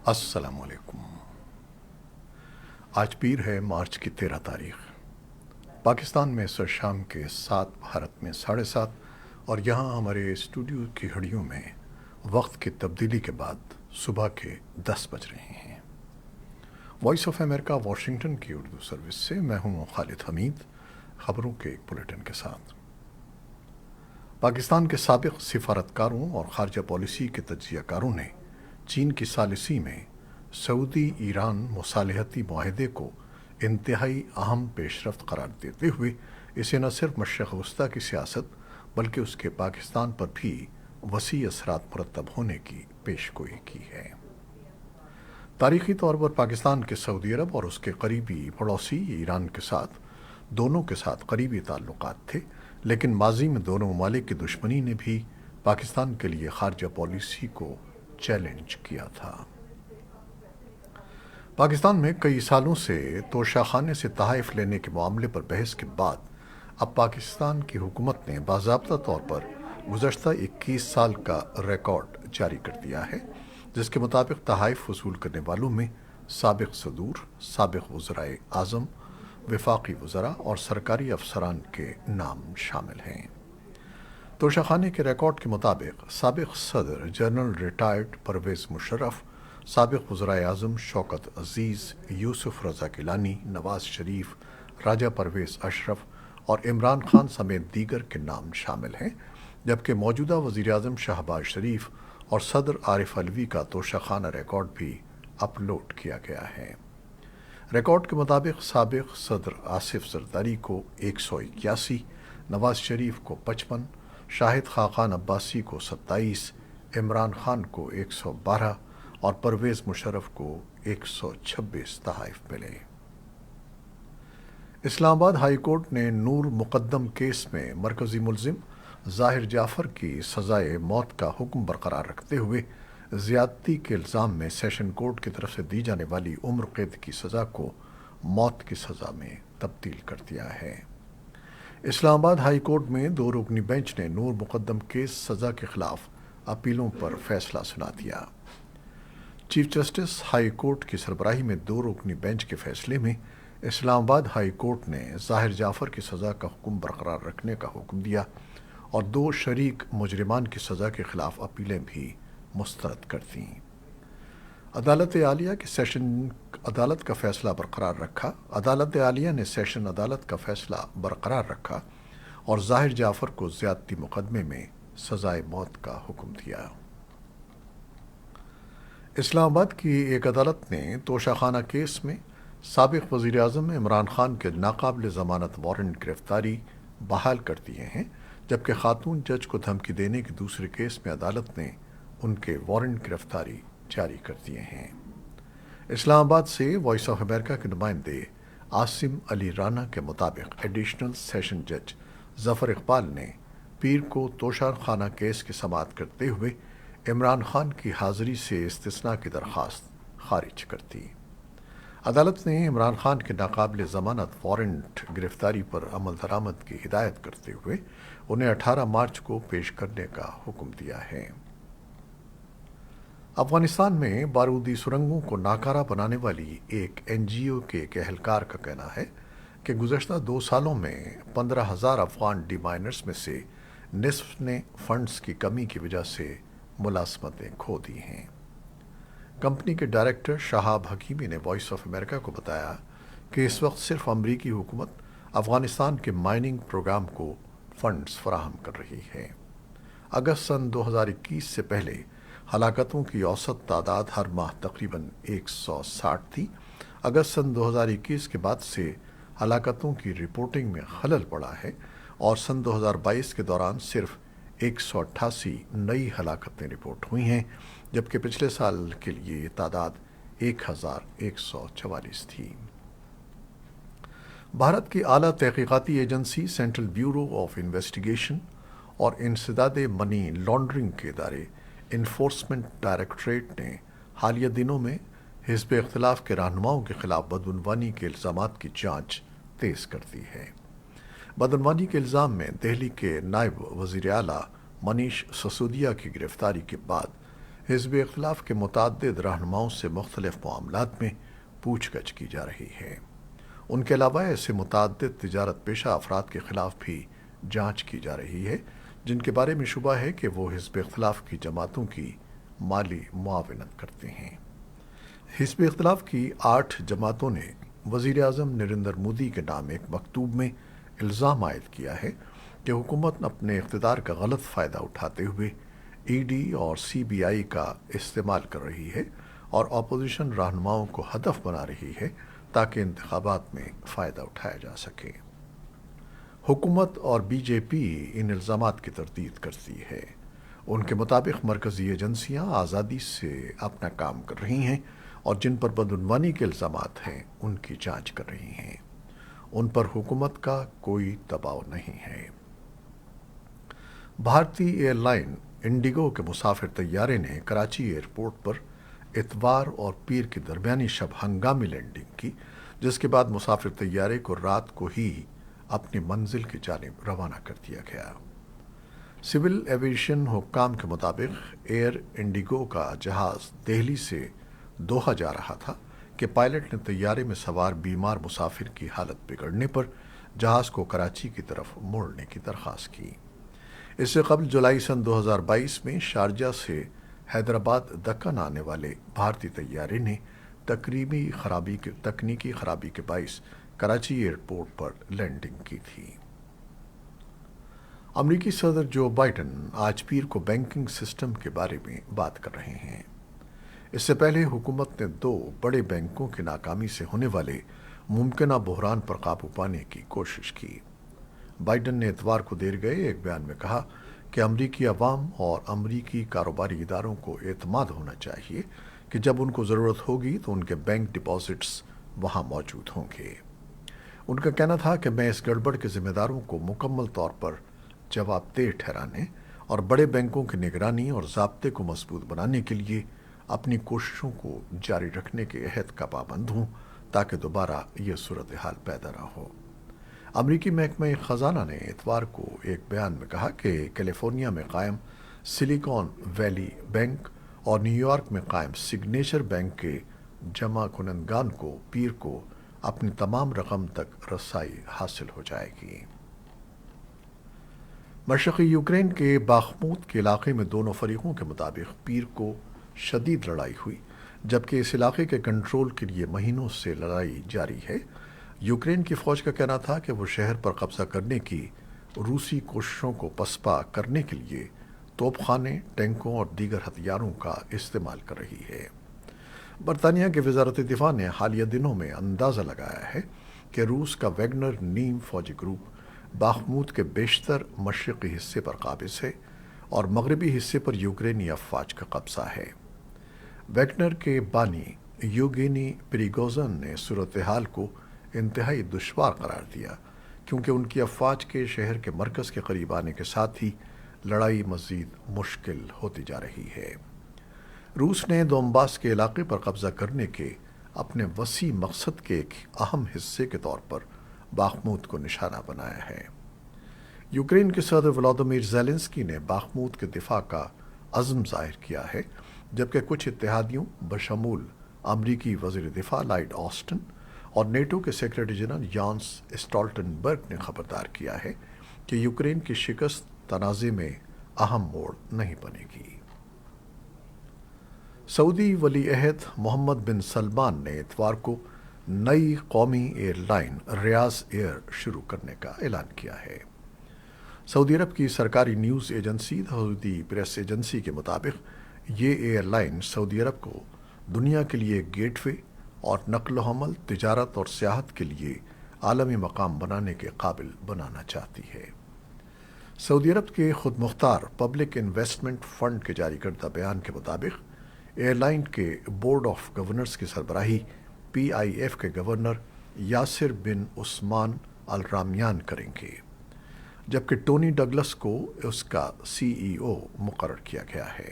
السلام علیکم۔ آج پیر ہے، مارچ کی 13 تاریخ۔ پاکستان میں سر شام کے 7، بھارت میں 7:30، اور یہاں ہمارے اسٹوڈیو کی گھڑیوں میں وقت کی تبدیلی کے بعد صبح کے 10 بج رہے ہیں۔ وائس آف امریکہ واشنگٹن کی اردو سروس سے میں ہوں خالد حمید، خبروں کے ایک بلیٹن کے ساتھ۔ پاکستان کے سابق سفارتکاروں اور خارجہ پالیسی کے تجزیہ کاروں نے چین کی ثالثی میں سعودی ایران مصالحتی معاہدے کو انتہائی اہم پیش رفت قرار دیتے ہوئے اسے نہ صرف مشرق وسطیٰ کی سیاست بلکہ اس کے پاکستان پر بھی وسیع اثرات مرتب ہونے کی پیش گوئی کی ہے۔ تاریخی طور پر پاکستان کے سعودی عرب اور اس کے قریبی پڑوسی ایران کے ساتھ دونوں کے ساتھ قریبی تعلقات تھے، لیکن ماضی میں دونوں ممالک کی دشمنی نے بھی پاکستان کے لیے خارجہ پالیسی کو چیلنج کیا تھا۔ پاکستان میں کئی سالوں سے توشہ خانے سے تحائف لینے کے معاملے پر بحث کے بعد اب پاکستان کی حکومت نے باضابطہ طور پر گزشتہ 21 سال کا ریکارڈ جاری کر دیا ہے، جس کے مطابق تحائف وصول کرنے والوں میں سابق صدور، سابق وزرائے اعظم، وفاقی وزراء اور سرکاری افسران کے نام شامل ہیں۔ توشہ خانے کے ریکارڈ کے مطابق سابق صدر جنرل ریٹائرڈ پرویز مشرف، سابق وزرائے اعظم شوکت عزیز، یوسف رضا گیلانی، نواز شریف، راجہ پرویز اشرف اور عمران خان سمیت دیگر کے نام شامل ہیں، جبکہ موجودہ وزیر اعظم شہباز شریف اور صدر عارف علوی کا توشہ خانہ ریکارڈ بھی اپلوڈ کیا گیا ہے۔ ریکارڈ کے مطابق سابق صدر آصف زرداری کو 181، نواز شریف کو 55، شاہد خاقان عباسی کو 27، عمران خان کو 112 اور پرویز مشرف کو 126 تحائف ملے۔ اسلام آباد ہائی کورٹ نے نور مقدم کیس میں مرکزی ملزم ظاہر جعفر کی سزائے موت کا حکم برقرار رکھتے ہوئے زیادتی کے الزام میں سیشن کورٹ کی طرف سے دی جانے والی عمر قید کی سزا کو موت کی سزا میں تبدیل کر دیا ہے۔ اسلام آباد ہائی کورٹ میں 2 رکنی بینچ نے نور مقدم کیس سزا کے خلاف اپیلوں پر فیصلہ سنا دیا۔ چیف جسٹس ہائی کورٹ کی سربراہی میں 2 رکنی بینچ کے فیصلے میں اسلام آباد ہائی کورٹ نے ظاہر جعفر کی سزا کا حکم برقرار رکھنے کا حکم دیا اور 2 شریک مجرمان کی سزا کے خلاف اپیلیں بھی مسترد کر دیں۔ عدالت عالیہ کے سیشن عدالت کا فیصلہ برقرار رکھا۔ عدالت عالیہ نے سیشن عدالت کا فیصلہ برقرار رکھا اور ظاہر جعفر کو زیادتی مقدمے میں سزائے موت کا حکم دیا۔ اسلام آباد کی ایک عدالت نے توشہ خانہ کیس میں سابق وزیر اعظم عمران خان کے ناقابل ضمانت وارنٹ گرفتاری بحال کر دیے ہیں، جبکہ خاتون جج کو دھمکی دینے کے دوسرے کیس میں عدالت نے ان کے وارنٹ گرفتاری جاری کر دیے ہیں۔ اسلام آباد سے وائس آف امریکہ کے نمائندے عاصم علی رانا کے مطابق ایڈیشنل سیشن جج ظفر اقبال نے پیر کو توشہ خانہ کیس کی سماعت کرتے ہوئے عمران خان کی حاضری سے استثناء کی درخواست خارج کر دی۔ عدالت نے عمران خان کے ناقابل ضمانت وارنٹ گرفتاری پر عمل درآمد کی ہدایت کرتے ہوئے انہیں 18 مارچ کو پیش کرنے کا حکم دیا ہے۔ افغانستان میں بارودی سرنگوں کو ناکارہ بنانے والی ایک این جی او کے ایک اہلکار کا کہنا ہے کہ گزشتہ 2 سالوں میں 15,000 افغان ڈی مائنرز میں سے نصف نے فنڈز کی کمی کی وجہ سے ملازمتیں کھو دی ہیں۔ کمپنی کے ڈائریکٹر شہاب حکیمی نے وائس آف امریکہ کو بتایا کہ اس وقت صرف امریکی حکومت افغانستان کے مائننگ پروگرام کو فنڈز فراہم کر رہی ہے۔ اگست سن 2021 سے پہلے ہلاکتوں کی اوسط تعداد ہر ماہ تقریباً 160 تھی۔ اگست سن 2021 کے بعد سے ہلاکتوں کی رپورٹنگ میں خلل پڑا ہے اور سن 2022 کے دوران صرف 188 نئی ہلاکتیں رپورٹ ہوئی ہیں، جبکہ پچھلے سال کے لیے یہ تعداد 1144 تھی۔ بھارت کی اعلیٰ تحقیقاتی agency central bureau of investigation اور انسداد منی لانڈرنگ کے ادارے انفورسمنٹ ڈائریکٹوریٹ نے حالیہ دنوں میں حزب اختلاف کے رہنماؤں کے خلاف بدعنوانی کے الزامات کی جانچ تیز کر دی ہے۔ بدعنوانی کے الزام میں دہلی کے نائب وزیر اعلیٰ منیش سسودیا کی گرفتاری کے بعد حزب اختلاف کے متعدد رہنماؤں سے مختلف معاملات میں پوچھ گچھ کی جا رہی ہے۔ ان کے علاوہ ایسے متعدد تجارت پیشہ افراد کے خلاف بھی جانچ کی جا رہی ہے جن کے بارے میں شبہ ہے کہ وہ حزب اختلاف کی جماعتوں کی مالی معاونت کرتے ہیں۔ حزب اختلاف کی 8 جماعتوں نے وزیر اعظم نریندر مودی کے نام ایک مکتوب میں الزام عائد کیا ہے کہ حکومت اپنے اقتدار کا غلط فائدہ اٹھاتے ہوئے ای ڈی اور سی بی آئی کا استعمال کر رہی ہے اور اپوزیشن رہنماؤں کو ہدف بنا رہی ہے تاکہ انتخابات میں فائدہ اٹھایا جا سکے۔ حکومت اور بی جے پی ان الزامات کی تردید کرتی ہے۔ ان کے مطابق مرکزی ایجنسیاں آزادی سے اپنا کام کر رہی ہیں اور جن پر بدعنوانی کے الزامات ہیں ان کی جانچ کر رہی ہیں۔ ان پر حکومت کا کوئی دباؤ نہیں ہے۔ بھارتی ایئر لائن انڈیگو کے مسافر طیارے نے کراچی ایئرپورٹ پر اتوار اور پیر کے درمیانی شب ہنگامی لینڈنگ کی، جس کے بعد مسافر طیارے کو رات کو ہی اپنی منزل کی جانب روانہ کر دیا گیا۔ سول ایویشن حکام کے مطابق ایئر انڈیگو کا جہاز دہلی سے دوحہ جا رہا تھا کہ پائلٹ نے طیارے میں سوار بیمار مسافر کی حالت بگڑنے پر جہاز کو کراچی کی طرف موڑنے کی درخواست کی۔ اس سے قبل جولائی سن 2022 میں شارجہ سے حیدرآباد دکن آنے والے بھارتی طیارے نے تکنیکی خرابی کے باعث کراچی ایئرپورٹ پر لینڈنگ کی تھی۔ امریکی صدر جو بائیڈن آج پیر کو بینکنگ سسٹم کے بارے میں بات کر رہے ہیں۔ اس سے پہلے حکومت نے 2 بڑے بینکوں کی ناکامی سے ہونے والے ممکنہ بحران پر قابو پانے کی کوشش کی۔ بائیڈن نے اتوار کو دیر گئے ایک بیان میں کہا کہ امریکی عوام اور امریکی کاروباری اداروں کو اعتماد ہونا چاہیے کہ جب ان کو ضرورت ہوگی تو ان کے بینک ڈپازٹس وہاں موجود ہوں گے۔ ان کا کہنا تھا کہ میں اس گڑبڑ کے ذمہ داروں کو مکمل طور پر جواب دہ ٹھہرانے اور بڑے بینکوں کی نگرانی اور ضابطے کو مضبوط بنانے کے لیے اپنی کوششوں کو جاری رکھنے کے عہد کا پابند ہوں تاکہ دوبارہ یہ صورتحال پیدا نہ ہو۔ امریکی محکمہ خزانہ نے اتوار کو ایک بیان میں کہا کہ کیلیفورنیا میں قائم سلیکون ویلی بینک اور نیو یارک میں قائم سگنیچر بینک کے جمع کنندگان کو پیر کو اپنی تمام رقم تک رسائی حاصل ہو جائے گی۔ مشرقی یوکرین کے باخموت کے علاقے میں دونوں فریقوں کے مطابق پیر کو شدید لڑائی ہوئی، جبکہ اس علاقے کے کنٹرول کے لیے مہینوں سے لڑائی جاری ہے۔ یوکرین کی فوج کا کہنا تھا کہ وہ شہر پر قبضہ کرنے کی روسی کوششوں کو پسپا کرنے کے لیے توپ خانے، ٹینکوں اور دیگر ہتھیاروں کا استعمال کر رہی ہے۔ برطانیہ کی وزارت دفاع نے حالیہ دنوں میں اندازہ لگایا ہے کہ روس کا ویگنر نیم فوجی گروپ باخموت کے بیشتر مشرقی حصے پر قابض ہے اور مغربی حصے پر یوکرینی افواج کا قبضہ ہے۔ ویگنر کے بانی یوگینی پریگوزن نے صورتحال کو انتہائی دشوار قرار دیا کیونکہ ان کی افواج کے شہر کے مرکز کے قریب آنے کے ساتھ ہی لڑائی مزید مشکل ہوتی جا رہی ہے۔ روس نے دونباس کے علاقے پر قبضہ کرنے کے اپنے وسیع مقصد کے ایک اہم حصے کے طور پر باخموت کو نشانہ بنایا ہے۔ یوکرین کے صدر ولادیمیر زیلنسکی نے باخموت کے دفاع کا عزم ظاہر کیا ہے، جبکہ کچھ اتحادیوں بشمول امریکی وزیر دفاع لائیڈ آسٹن اور نیٹو کے سیکرٹری جنرل یانس اسٹالٹنبرگ نے خبردار کیا ہے کہ یوکرین کی شکست تنازع میں اہم موڑ نہیں بنے گی۔ سعودی ولی عہد محمد بن سلمان نے اتوار کو نئی قومی ایئر لائن ریاض ایئر شروع کرنے کا اعلان کیا ہے۔ سعودی عرب کی سرکاری نیوز ایجنسی سعودی پریس ایجنسی کے مطابق یہ ایئر لائن سعودی عرب کو دنیا کے لیے گیٹ وے اور نقل و حمل، تجارت اور سیاحت کے لیے عالمی مقام بنانے کے قابل بنانا چاہتی ہے۔ سعودی عرب کے خود مختار پبلک انویسٹمنٹ فنڈ کے جاری کردہ بیان کے مطابق ایئر لائن کے بورڈ آف گورنرز کی سربراہی پی آئی ایف کے گورنر یاسر بن عثمان الرامیان کریں گے، جبکہ ٹونی ڈگلس کو اس کا سی ای او مقرر کیا گیا ہے۔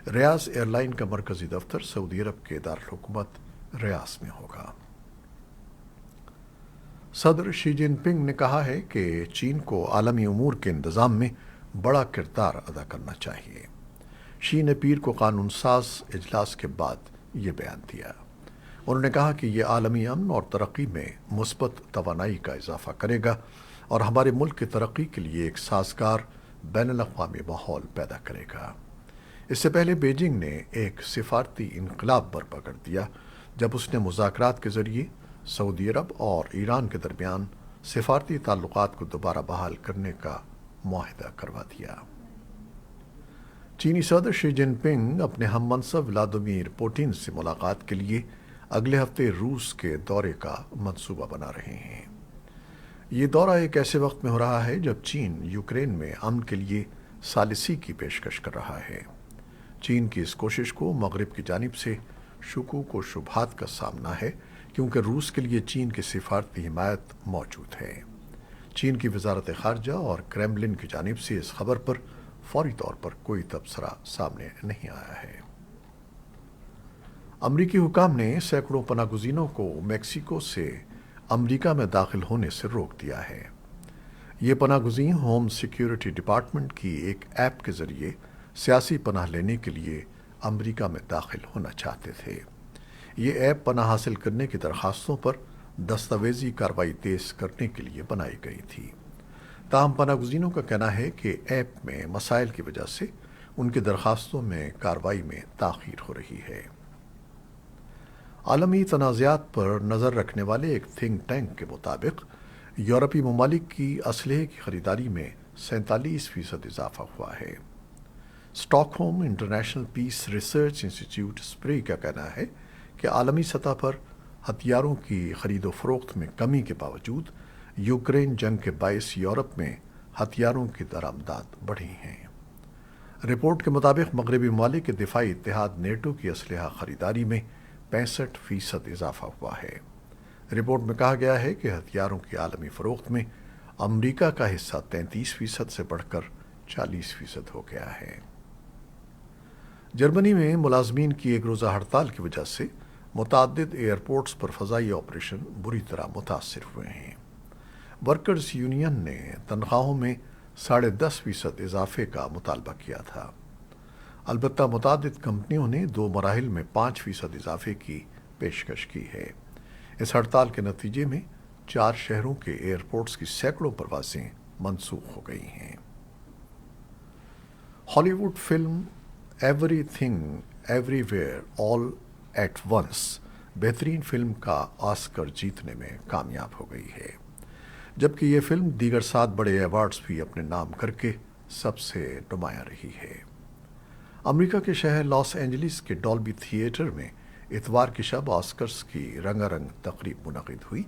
ریاض ایئر لائن کا مرکزی دفتر سعودی عرب کے دارالحکومت ریاض میں ہوگا۔ صدر شی جن پنگ نے کہا ہے کہ چین کو عالمی امور کے انتظام میں بڑا کردار ادا کرنا چاہیے۔ شی نے پیر کو قانون ساز اجلاس کے بعد یہ بیان دیا۔ انہوں نے کہا کہ یہ عالمی امن اور ترقی میں مثبت توانائی کا اضافہ کرے گا اور ہمارے ملک کی ترقی کے لیے ایک سازگار بین الاقوامی ماحول پیدا کرے گا۔ اس سے پہلے بیجنگ نے ایک سفارتی انقلاب برپا کر دیا جب اس نے مذاکرات کے ذریعے سعودی عرب اور ایران کے درمیان سفارتی تعلقات کو دوبارہ بحال کرنے کا معاہدہ کروا دیا۔ چینی صدر شی جن پنگ اپنے ہم منصب ولادیمیر پوٹن سے ملاقات کے لیے اگلے ہفتے روس کے دورے کا منصوبہ بنا رہے ہیں۔ یہ دورہ ایک ایسے وقت میں ہو رہا ہے جب چین یوکرین میں امن کے لیے ثالثی کی پیشکش کر رہا ہے۔ چین کی اس کوشش کو مغرب کی جانب سے شکوک و شبہات کا سامنا ہے کیونکہ روس کے لیے چین کی سفارتی حمایت موجود ہے۔ چین کی وزارت خارجہ اور کریملن کی جانب سے اس خبر پر فوری طور پر کوئی تبصرہ سامنے نہیں آیا ہے۔ امریکی حکام نے سینکڑوں پناہ گزینوں کو میکسیکو سے امریکہ میں داخل ہونے سے روک دیا ہے۔ یہ پناہ گزین ہوم سیکیورٹی ڈپارٹمنٹ کی ایک ایپ کے ذریعے سیاسی پناہ لینے کے لیے امریکہ میں داخل ہونا چاہتے تھے۔ یہ ایپ پناہ حاصل کرنے کی درخواستوں پر دستاویزی کارروائی تیز کرنے کے لیے بنائی گئی تھی۔ تاہم پناہ گزینوں کا کہنا ہے کہ ایپ میں مسائل کی وجہ سے ان کی درخواستوں میں کارروائی میں تاخیر ہو رہی ہے۔ عالمی تنازعات پر نظر رکھنے والے ایک تھنک ٹینک کے مطابق یورپی ممالک کی اسلحے کی خریداری میں 47% اضافہ ہوا ہے۔ Stock home international peace research انسٹی ٹیوٹ کا کہنا ہے کہ عالمی سطح پر ہتھیاروں کی خرید و فروخت میں کمی کے باوجود یوکرین جنگ کے باعث یورپ میں ہتھیاروں کی درآمدات بڑھی ہیں۔ رپورٹ کے مطابق مغربی ممالک کے دفاعی اتحاد نیٹو کی اسلحہ خریداری میں 65% اضافہ ہوا ہے۔ رپورٹ میں کہا گیا ہے کہ ہتھیاروں کی عالمی فروخت میں امریکہ کا حصہ 33% سے بڑھ کر 40% ہو گیا ہے۔ جرمنی میں ملازمین کی ایک روزہ ہڑتال کی وجہ سے متعدد ایئرپورٹس پر فضائی آپریشن بری طرح متاثر ہوئے ہیں۔ ورکرز یونین نے تنخواہوں میں 10.5% اضافے کا مطالبہ کیا تھا۔ البتہ متعدد کمپنیوں نے 2 مراحل میں 5% اضافے کی پیشکش کی ہے۔ اس ہڑتال کے نتیجے میں 4 شہروں کے ایئرپورٹس کی سینکڑوں پروازیں منسوخ ہو گئی ہیں۔ Hollywood film Everything Everywhere All at Once بہترین فلم کا آسکر جیتنے میں کامیاب ہو گئی ہے، جبکہ یہ فلم دیگر 7 بڑے ایوارڈز بھی اپنے نام کر کے سب سے نمایاں رہی ہے۔ امریکہ کے شہر لاس اینجلس کے ڈالبی تھیٹر میں اتوار کی شب آسکرز کی رنگا رنگ تقریب منعقد ہوئی،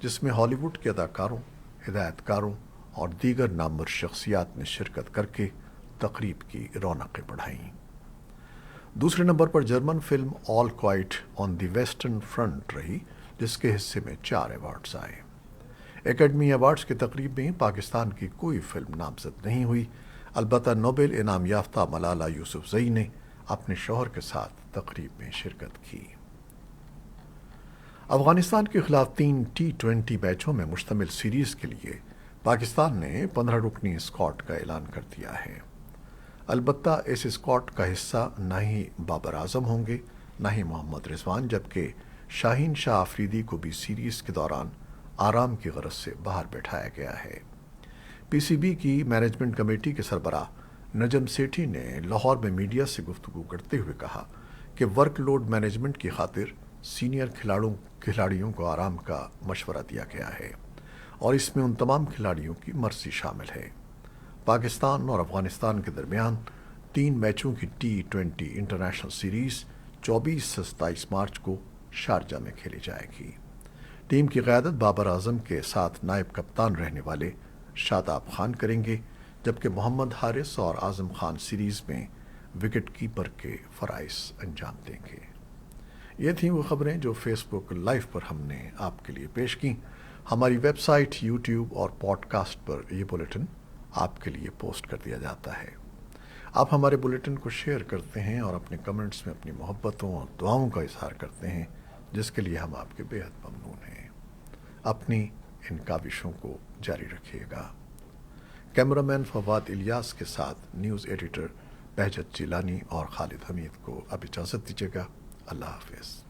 جس میں ہالی ووڈ کے اداکاروں، ہدایت کاروں اور دیگر نامور شخصیات نے شرکت کر کے تقریب کی رونقیں بڑھائیں۔ دوسرے number per German film all quite on the western front رہی، جس کے حصے میں 4 ایوارڈز آئے۔ اکیڈمی ایوارڈز کی تقریب میں پاکستان کی کوئی فلم نامزد نہیں ہوئی، البتہ نوبل انعام یافتہ ملالہ یوسفزئی نے اپنے شوہر کے ساتھ تقریب میں شرکت کی۔ افغانستان کے خلاف 3 T20 میچوں میں مشتمل سیریز کے لیے پاکستان نے 15 رکنی اسکواڈ کا اعلان کر دیا ہے۔ البتہ اس اسکواڈ کا حصہ نہ ہی بابر اعظم ہوں گے، نہ ہی محمد رضوان، جبکہ شاہین شاہ آفریدی کو بھی سیریز کے دوران آرام کی غرض سے باہر بٹھایا گیا ہے۔ پی سی بی کی مینجمنٹ کمیٹی کے سربراہ نجم سیٹھی نے لاہور میں میڈیا سے گفتگو کرتے ہوئے کہا کہ ورک لوڈ مینجمنٹ کی خاطر سینئر کھلاڑیوں کو آرام کا مشورہ دیا گیا ہے اور اس میں ان تمام کھلاڑیوں کی مرضی شامل ہے۔ پاکستان اور افغانستان کے درمیان 3 میچوں کی T20 انٹرنیشنل سیریز 24 سے 27 مارچ کو شارجہ میں کھیلی جائے گی۔ ٹیم کی قیادت بابر اعظم کے ساتھ نائب کپتان رہنے والے شاداب خان کریں گے، جبکہ محمد حارث اور اعظم خان سیریز میں وکٹ کیپر کے فرائض انجام دیں گے۔ یہ تھیں وہ خبریں جو فیس بک لائیو پر ہم نے آپ کے لیے پیش کیں۔ ہماری ویب سائٹ، یوٹیوب اور پوڈ کاسٹ پر یہ بلیٹن آپ کے لیے پوسٹ کر دیا جاتا ہے۔ آپ ہمارے بلیٹن کو شیئر کرتے ہیں اور اپنے کمنٹس میں اپنی محبتوں اور دعاؤں کا اظہار کرتے ہیں، جس کے لیے ہم آپ کے بے حد ممنون ہیں۔ اپنی ان کاوشوں کو جاری رکھیے گا۔ کیمرہ مین فواد الیاس کے ساتھ نیوز ایڈیٹر بہجت جیلانی اور خالد حمید کو اب اجازت دیجیے گا۔ اللہ حافظ۔